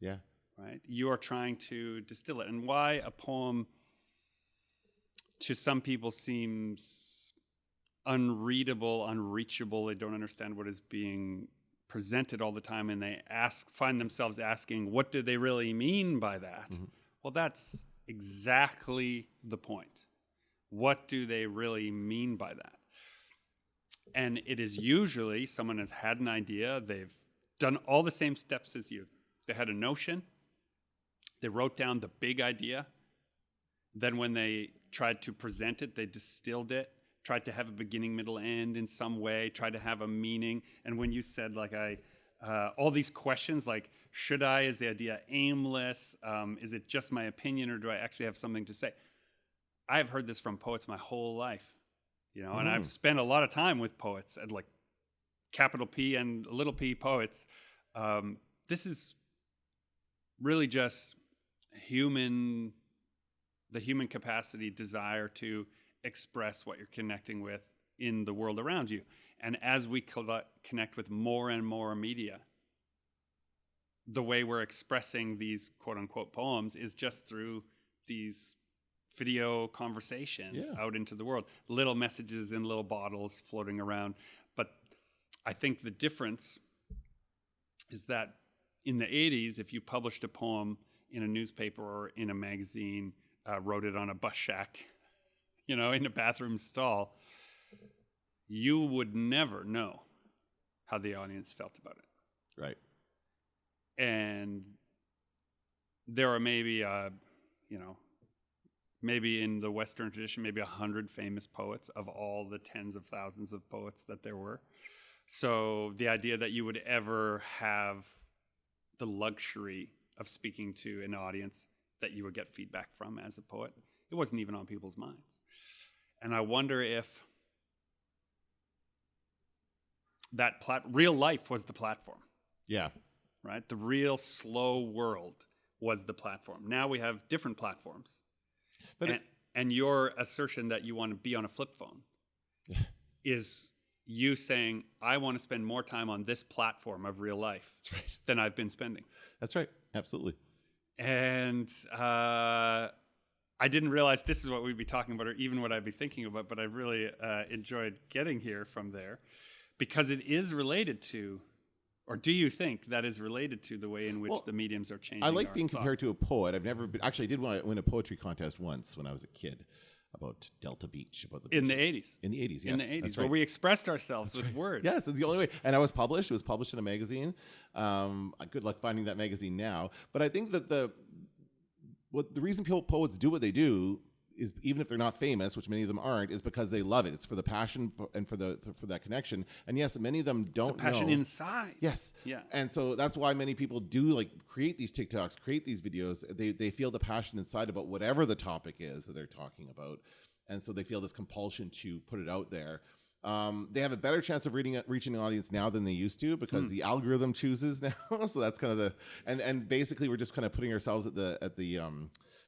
Yeah. Right? You are trying to distill it. And why a poem to some people seems unreadable, unreachable, they don't understand what is being presented all the time, and they find themselves asking, what do they really mean by that? Mm-hmm. Well, that's exactly the point. What do they really mean by that? And it is usually someone has had an idea, they've done all the same steps as you. They had a notion, they wrote down the big idea, then when they tried to present it, they distilled it, tried to have a beginning, middle, end in some way, tried to have a meaning. And when you said, like, all these questions, like, should I, is the idea aimless? Is it just my opinion, or do I actually have something to say? I've heard this from poets my whole life, and I've spent a lot of time with poets, and like capital P and little p poets. This is really just the human capacity, desire to express what you're connecting with in the world around you. And as we connect with more and more media, the way we're expressing these quote-unquote poems is just through these video conversations out into the world. Little messages in little bottles floating around. But I think the difference is that in the 80s, if you published a poem in a newspaper or in a magazine, wrote it on a bus shack, in a bathroom stall, you would never know how the audience felt about it. Right. And there are maybe, maybe in the Western tradition, maybe 100 famous poets of all the tens of thousands of poets that there were. So the idea that you would ever have the luxury of speaking to an audience that you would get feedback from as a poet, it wasn't even on people's minds. And I wonder if that real life was the platform. Yeah. Right? The real slow world was the platform. Now we have different platforms. But and your assertion that you want to be on a flip phone is you saying, I want to spend more time on this platform of real life than I've been spending. That's right. Absolutely. And I didn't realize this is what we'd be talking about or even what I'd be thinking about, but I really enjoyed getting here from there because it is related to, or do you think that is related to the way in which the mediums are changing? I like being compared to a poet. I've never been, actually I did win a poetry contest once when I was a kid about Delta Beach. In the 80s. In the 80s, yes. In the 80s, that's where right. we expressed ourselves with words. Yes, it's the only way. And it was published in a magazine. Good luck finding that magazine now. But I think that the reason poets do what they do is, even if they're not famous, which many of them aren't, is because they love it. It's for the passion and for that connection. And yes, many of them don't it's a passion know. Inside. Yes. Yeah. And so that's why many people do create these TikToks, create these videos. They feel the passion inside about whatever the topic is that they're talking about. And so they feel this compulsion to put it out there. They have a better chance of reaching an audience now than they used to because the algorithm chooses now. So that's kind of and basically we're just kind of putting ourselves at the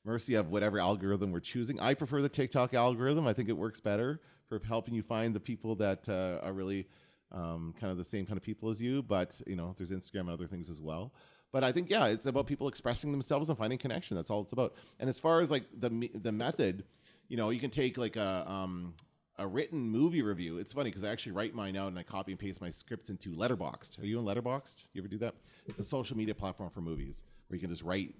mercy of whatever algorithm we're choosing. I prefer the TikTok algorithm. I think it works better for helping you find the people that are really kind of the same kind of people as you. But, there's Instagram and other things as well. But I think, it's about people expressing themselves and finding connection. That's all it's about. And as far as like the method, you can take like a written movie review. It's funny because I actually write mine out and I copy and paste my scripts into Letterboxd. Are you on Letterboxd? You ever do that? It's a social media platform for movies where you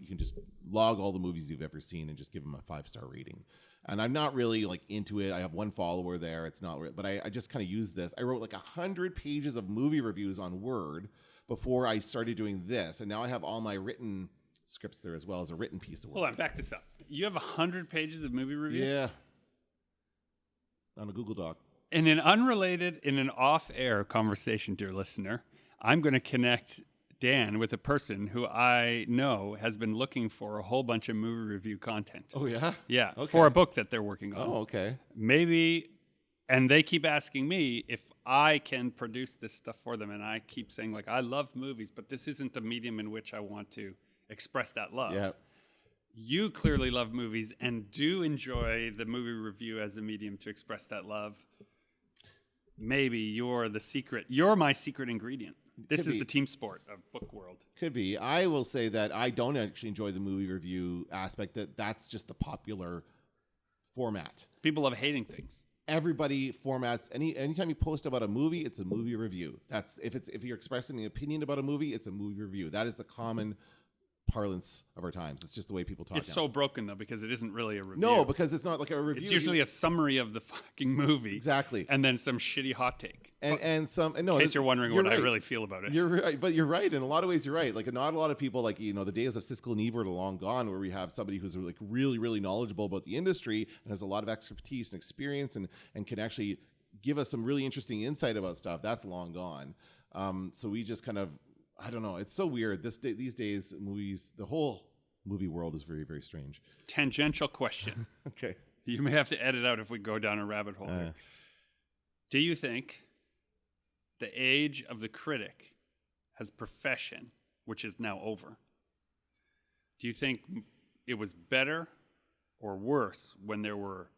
can just log all the movies you've ever seen and just give them a 5-star rating. And I'm not really like into it. I have one follower there. It's not, but I just kind of use this. I wrote like 100 pages of movie reviews on Word before I started doing this. And now I have all my written scripts there as well as a written piece of work. Hold on, back this up. You have 100 pages of movie reviews? Yeah. On a Google Doc. In an off-air conversation, dear listener, I'm going to connect Dan with a person who I know has been looking for a whole bunch of movie review content. Oh, yeah? Yeah, Okay. for a book that they're working on. Oh, okay. Maybe, and they keep asking me if I can produce this stuff for them, and I keep saying, like, I love movies, but this isn't the medium in which I want to express that love. Yeah. You clearly love movies and do enjoy the movie review as a medium to express that love. Maybe you're my secret ingredient. This is the team sport of book world. Could be. I will say that I don't actually enjoy the movie review aspect. That's just the popular format. People love hating things. Everybody formats anytime you post about a movie, it's a movie review. That's if you're expressing an opinion about a movie, it's a movie review. That is the common parlance of our times. It's just the way people talk. It's so broken though because it isn't really a review. No, because it's not like a review. It's usually a summary of the fucking movie. Exactly. And then some shitty hot take. In case you're wondering what I really feel about it. You're right, but you're right. In a lot of ways, you're right. Like not a lot of people, like the days of Siskel and Ebert are long gone, where we have somebody who's like really, really knowledgeable about the industry and has a lot of expertise and experience and can actually give us some really interesting insight about stuff. That's long gone. So we just kind of, I don't know. It's so weird. These days, movies, the whole movie world is very, very strange. Tangential question. Okay. You may have to edit out if we go down a rabbit hole here. Do you think the age of the critic as profession, which is now over, do you think it was better or worse when there were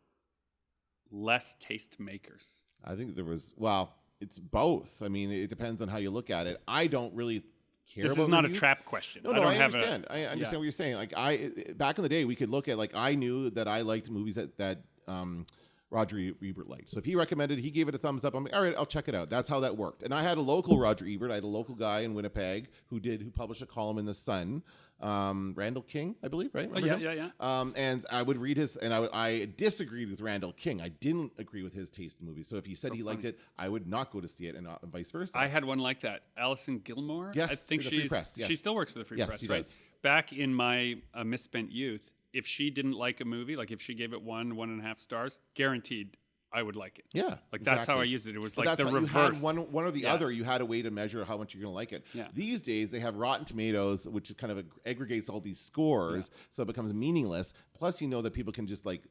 less taste makers? I think there was, it's both. I mean, it depends on how you look at it. I don't really care about This is not reviews. A trap question. No, I understand. I understand what you're saying. Like back in the day, we could look at, like, I knew that I liked movies that Roger Ebert liked. So if he recommended, he gave it a thumbs up. I'm like, all right, I'll check it out. That's how that worked. And I had a local Roger Ebert. I had a local guy in Winnipeg who published a column in the Sun. Randall King, I believe, right? Yeah. And I would read his, and I disagreed with Randall King. I didn't agree with his taste in movies. So if he said liked it, I would not go to see it, and vice versa. I had one like that. Alison Gilmore. Yes, I think Free Press, yes. She still works for the Free Yes, Press, she right? does. Back in my misspent youth, if she didn't like a movie, like if she gave it 1.5 stars, guaranteed I would like it. Yeah, like that's how I used it. It was but like the reverse. You had one or the other. You had a way to measure how much you're going to like it. Yeah. These days they have Rotten Tomatoes, which kind of aggregates all these scores, so it becomes meaningless. Plus, that people can just like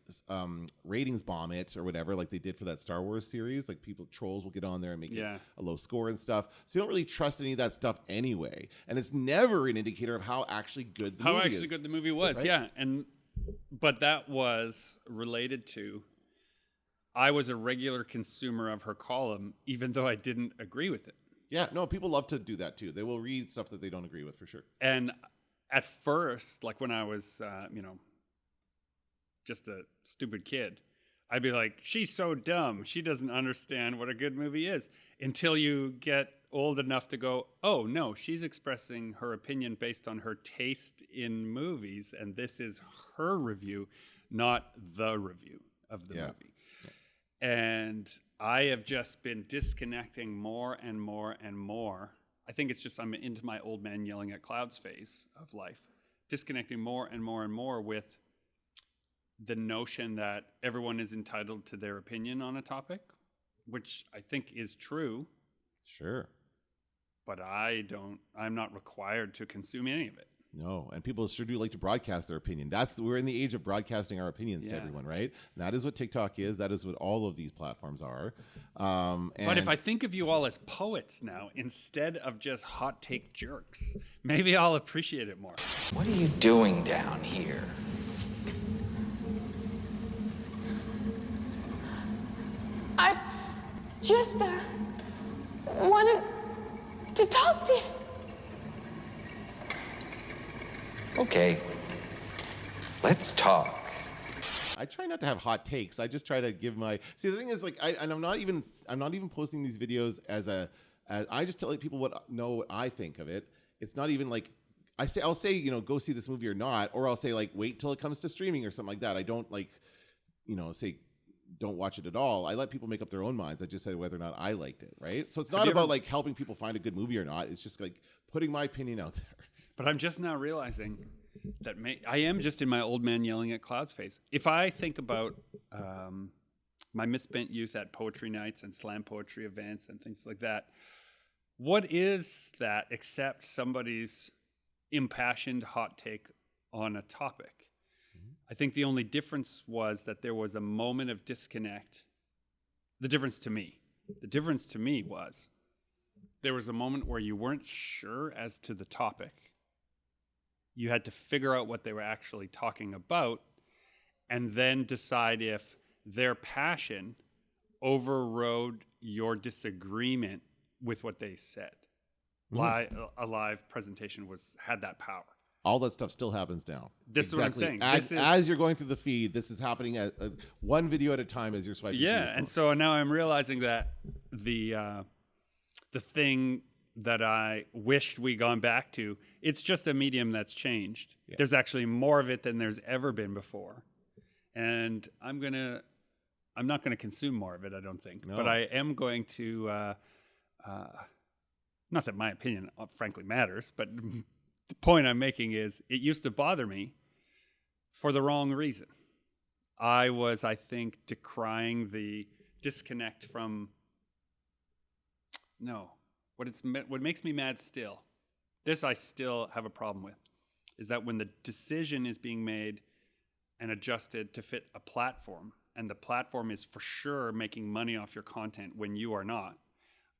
ratings bomb it or whatever, like they did for that Star Wars series. Like trolls will get on there and make it a low score and stuff. So you don't really trust any of that stuff anyway, and it's never an indicator of how actually good the movie is. Good the movie was. Right? Yeah, but that was related to. I was a regular consumer of her column, even though I didn't agree with it. Yeah, no, people love to do that too. They will read stuff that they don't agree with, for sure. And at first, like when I was, just a stupid kid, I'd be like, she's so dumb. She doesn't understand what a good movie is. Until you get old enough to go, oh, no, she's expressing her opinion based on her taste in movies. And this is her review, not the review of the movie. And I have just been disconnecting more and more and more. I think it's just I'm into my old man yelling at clouds phase of life. Disconnecting more and more and more with the notion that everyone is entitled to their opinion on a topic, which I think is true. Sure. But I'm not required to consume any of it. No, and people sure do like to broadcast their opinion. We're in the age of broadcasting our opinions to everyone, right? And that is what TikTok is. That is what all of these platforms are. But if I think of you all as poets now, instead of just hot take jerks, maybe I'll appreciate it more. What are you doing down here? Just wanted to talk to you. Okay. Let's talk. I try not to have hot takes. I just try to give my. See, the thing is, like, I'm not even posting these videos as I just tell people what I think of it. It's not even like I'll say, you know, go see this movie or not, or I'll say like wait till it comes to streaming or something like that. I don't like, you know, say don't watch it at all. I let people make up their own minds. I just say whether or not I liked it, right? So it's not about like helping people find a good movie or not. It's just like putting my opinion out there. But I'm just now realizing that I am just in my old man yelling at clouds phase. If I think about my misspent youth at poetry nights and slam poetry events and things like that, what is that except somebody's impassioned hot take on a topic? Mm-hmm. I think the only difference was that there was a moment of disconnect. The difference to me was there was a moment where you weren't sure as to the topic. You had to figure out what they were actually talking about and then decide if their passion overrode your disagreement with what they said. A live presentation had that power. All that stuff still happens now. This is what I'm saying. As you're going through the feed, this is happening at one video at a time as you're swiping. Yeah, and so now I'm realizing that the thing that I wished we gone back to, it's just a medium that's changed. Yeah. There's actually more of it than there's ever been before. And I'm not gonna consume more of it, I don't think. No. But I am going to not that my opinion frankly matters, but the point I'm making is it used to bother me for the wrong reason. I was, I think, decrying the disconnect from what makes me mad still, this I still have a problem with, is that when the decision is being made and adjusted to fit a platform, and the platform is for sure making money off your content when you are not,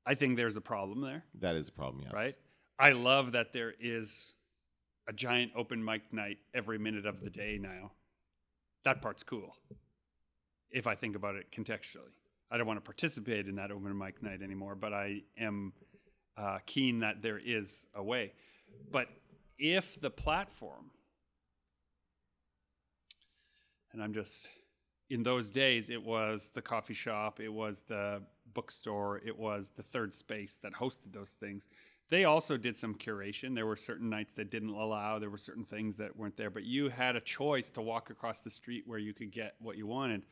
I think there's a problem there. That is a problem, yes. Right? I love that there is a giant open mic night every minute of the day now. That part's cool, if I think about it contextually. I don't want to participate in that open mic night anymore, but I am keen that there is a way. But if the platform, and I'm just, in those days, it was the coffee shop, it was the bookstore, it was the third space that hosted those things. They also did some curation. There were certain nights that didn't allow, there were certain things that weren't there, but you had a choice to walk across the street where you could get what you wanted.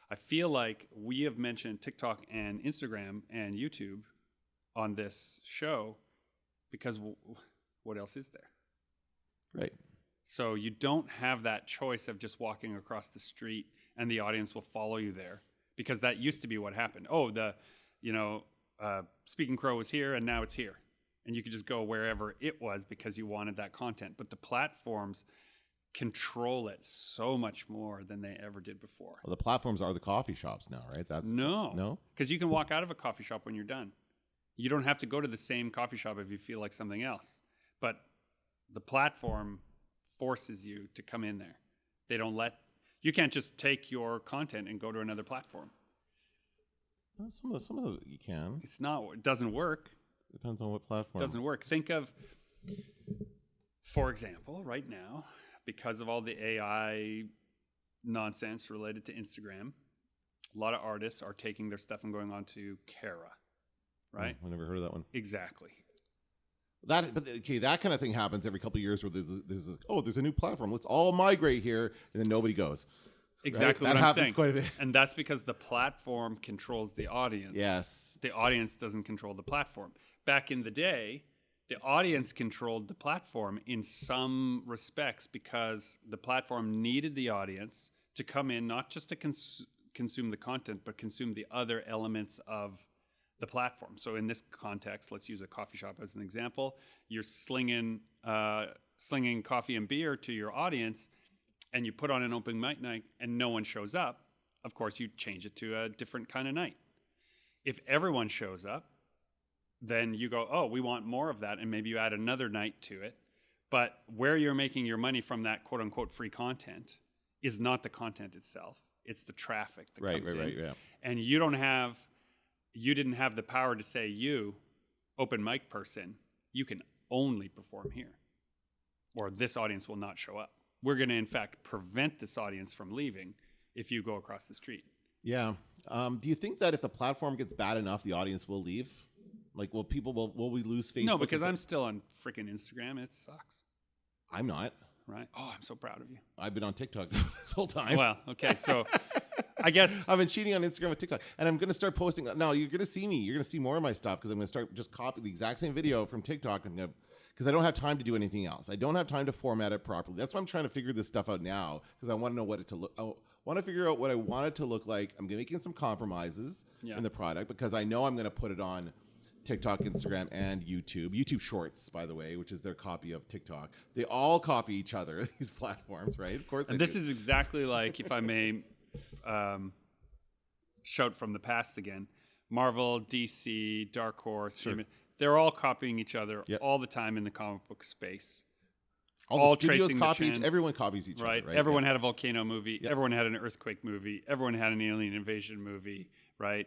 I feel like we have mentioned TikTok and Instagram and YouTube on this show because what else is there? Right. So you don't have that choice of just walking across the street and the audience will follow you there, because that used to be what happened. Oh, Speaking Crow was here and now it's here. And you could just go wherever it was because you wanted that content. But the platforms control it so much more than they ever did before. Well, the platforms are the coffee shops now, right? No, because you can walk out of a coffee shop when you're done. You don't have to go to the same coffee shop if you feel like something else. But the platform forces you to come in there. You can't just take your content and go to another platform. Well, some of it you can. It doesn't work. Depends on what platform. It doesn't work. Think of, for example, right now, because of all the AI nonsense related to Instagram, a lot of artists are taking their stuff and going on to Kara, right? I never heard of that one. Exactly. That kind of thing happens every couple of years where there's a new platform. Let's all migrate here, and then nobody goes. Exactly right? what that I'm saying. happens quite a bit. And that's because the platform controls the audience. Yes. The audience doesn't control the platform. Back in the day, the audience controlled the platform in some respects because the platform needed the audience to come in, not just to consume the content, but consume the other elements of the platform. So in this context, let's use a coffee shop as an example. You're slinging coffee and beer to your audience, and you put on an open mic night and no one shows up. Of course, you change it to a different kind of night. If everyone shows up, then you go, oh, we want more of that, and maybe you add another night to it. But where you're making your money from that quote-unquote free content is not the content itself. It's the traffic that comes in. Right, yeah. And you don't have you didn't have the power to say, you, open mic person, you can only perform here, or this audience will not show up. We're going to, in fact, prevent this audience from leaving if you go across the street. Yeah. Do you think that if the platform gets bad enough, the audience will leave? Like, will we lose Facebook? No, because I'm still on freaking Instagram. It sucks. I'm not. Right? Oh, I'm so proud of you. I've been on TikTok this whole time. Well, okay, so I guess I've been cheating on Instagram with TikTok, and I'm going to start posting. No, you're going to see me. You're going to see more of my stuff because I'm going to start just copying the exact same video from TikTok, and because I don't have time to do anything else. I don't have time to format it properly. That's why I'm trying to figure this stuff out now, because I want to know what it to look. I want to figure out what I want it to look like. I'm making some compromises in the product because I know I'm going to put it on TikTok, Instagram, and YouTube. YouTube Shorts, by the way, which is their copy of TikTok. They all copy each other, these platforms, right? Of course. And this is exactly like, if I may shout from the past again, Marvel, DC, Dark Horse, Sure. they're all copying each other all the time in the comic book space. All the studios tracing the copy trend. everyone copies each other, right? Everyone had a volcano movie. Yep. Everyone had an earthquake movie. Everyone had an alien invasion movie, right?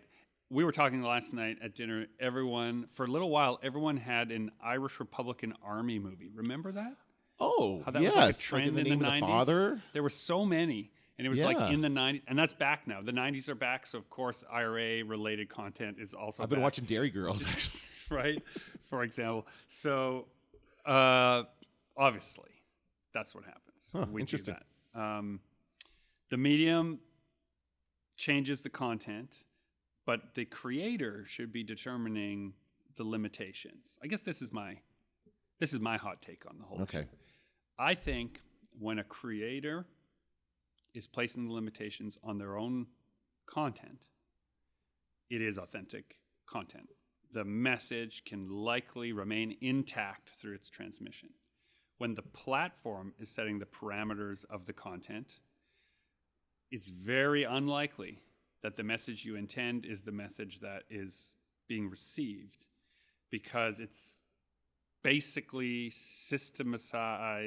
We were talking last night at dinner. For a little while, everyone had an Irish Republican Army movie. Remember that? Oh, How that yes. was like a trend like in the Name of 90s. the Father. There were so many. And it was like Yeah. in the 90s. And that's back now. The 90s are back. So, of course, IRA-related content is also I've been back. watching Dairy Girls, actually. Right? For example. So, obviously, that's what happens. Huh, We do interesting. that. The medium changes the content, but the creator should be determining the limitations. I guess this is my hot take on the whole issue. I think when a creator is placing the limitations on their own content, it is authentic content. The message can likely remain intact through its transmission. When the platform is setting the parameters of the content, it's very unlikely that the message you intend is the message that is being received, because it's basically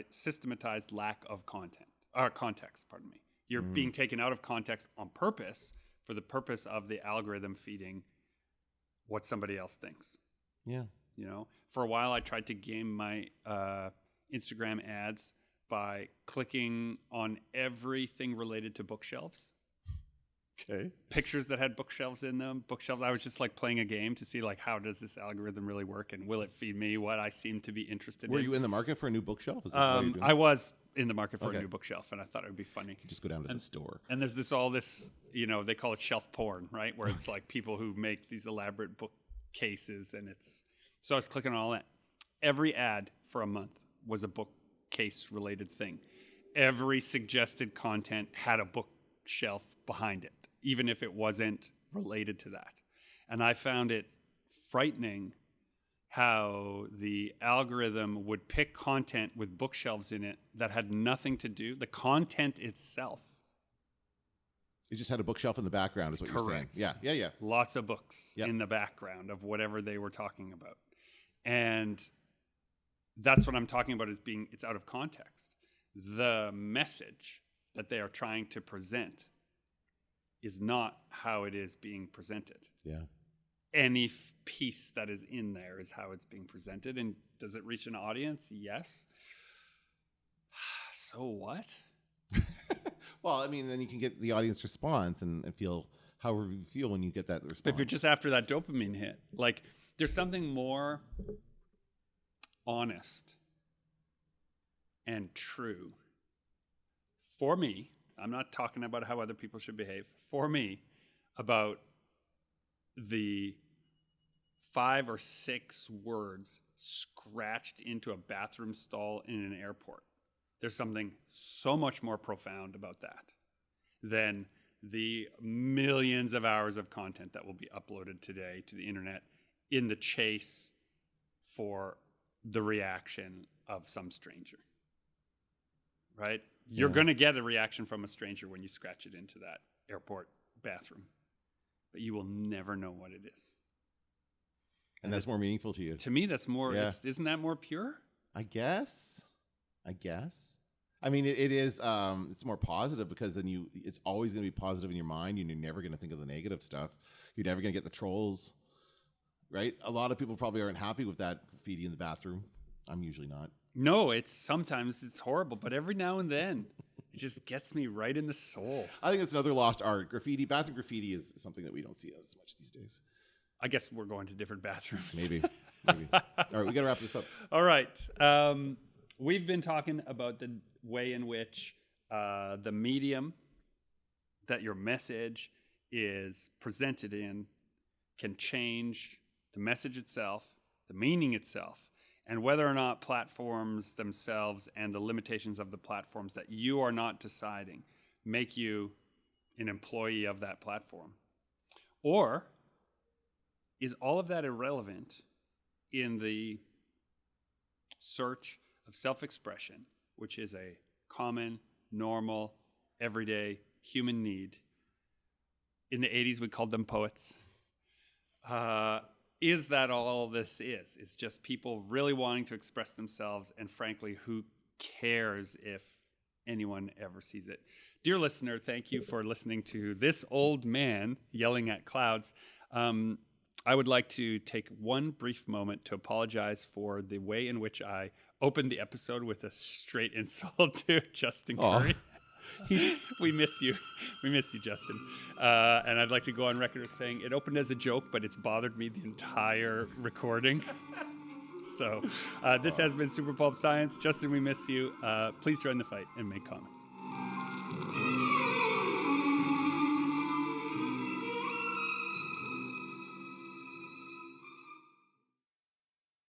systematized lack of context. Pardon me. You're being taken out of context on purpose for the purpose of the algorithm feeding what somebody else thinks. Yeah. You know, for a while I tried to game my Instagram ads by clicking on everything related to bookshelves. Okay. Pictures that had bookshelves in them, I was just like playing a game to see like, how does this algorithm really work, and will it feed me what I seem to be interested in? Were you in the market for a new bookshelf? Is this why you're doing I was in the market for Okay. a new bookshelf, and I thought it would be funny. You just go down to the store. And there's this, you know, they call it shelf porn, right? Where it's like people who make these elaborate bookcases, and so I was clicking on all that. Every ad for a month was a bookcase related thing. Every suggested content had a bookshelf behind it, even if it wasn't related to that. And I found it frightening how the algorithm would pick content with bookshelves in it that had nothing to do, the content itself. You just had a bookshelf in the background is what you're saying. Correct. Yeah. Lots of books Yep. in the background of whatever they were talking about. And that's what I'm talking about, it's out of context. The message that they are trying to present is not how it is being presented. Yeah. Any piece that is in there is how it's being presented. And does it reach an audience? Yes. So what? Well, I mean, then you can get the audience response and feel however you feel when you get that response. But if you're just after that dopamine hit, like there's something more honest and true for me. I'm not talking about how other people should behave. For me, about the 5 or 6 words scratched into a bathroom stall in an airport. There's something so much more profound about that than the millions of hours of content that will be uploaded today to the internet in the chase for the reaction of some stranger. Right? You're going to get a reaction from a stranger when you scratch it into that airport bathroom, but you will never know what it is. And that's more meaningful to you. To me, that's more, Yeah. isn't that more pure? I guess. I mean, it is. It's more positive because then it's always going to be positive in your mind, and you're never going to think of the negative stuff. You're never going to get the trolls, right? A lot of people probably aren't happy with that graffiti in the bathroom. I'm usually not. No, sometimes it's horrible, but every now and then it just gets me right in the soul. I think it's another lost art. Bathroom graffiti is something that we don't see as much these days. I guess we're going to different bathrooms. Maybe. All right, we got to wrap this up. All right. We've been talking about the way in which the medium that your message is presented in can change the message itself, the meaning itself, and whether or not platforms themselves and the limitations of the platforms that you are not deciding make you an employee of that platform. Or is all of that irrelevant in the search of self-expression, which is a common, normal, everyday human need? In the 80s, we called them poets. Is that all this is? It's just people really wanting to express themselves, and frankly, who cares if anyone ever sees it? Dear listener, thank you for listening to this old man yelling at clouds. I would like to take one brief moment to apologize for the way in which I opened the episode with a straight insult to Justin Curry. We miss you. We miss you, Justin. And I'd like to go on record as saying it opened as a joke, but it's bothered me the entire recording. So this has been Super Pulp Science. Justin, we miss you. Please join the fight and make comments.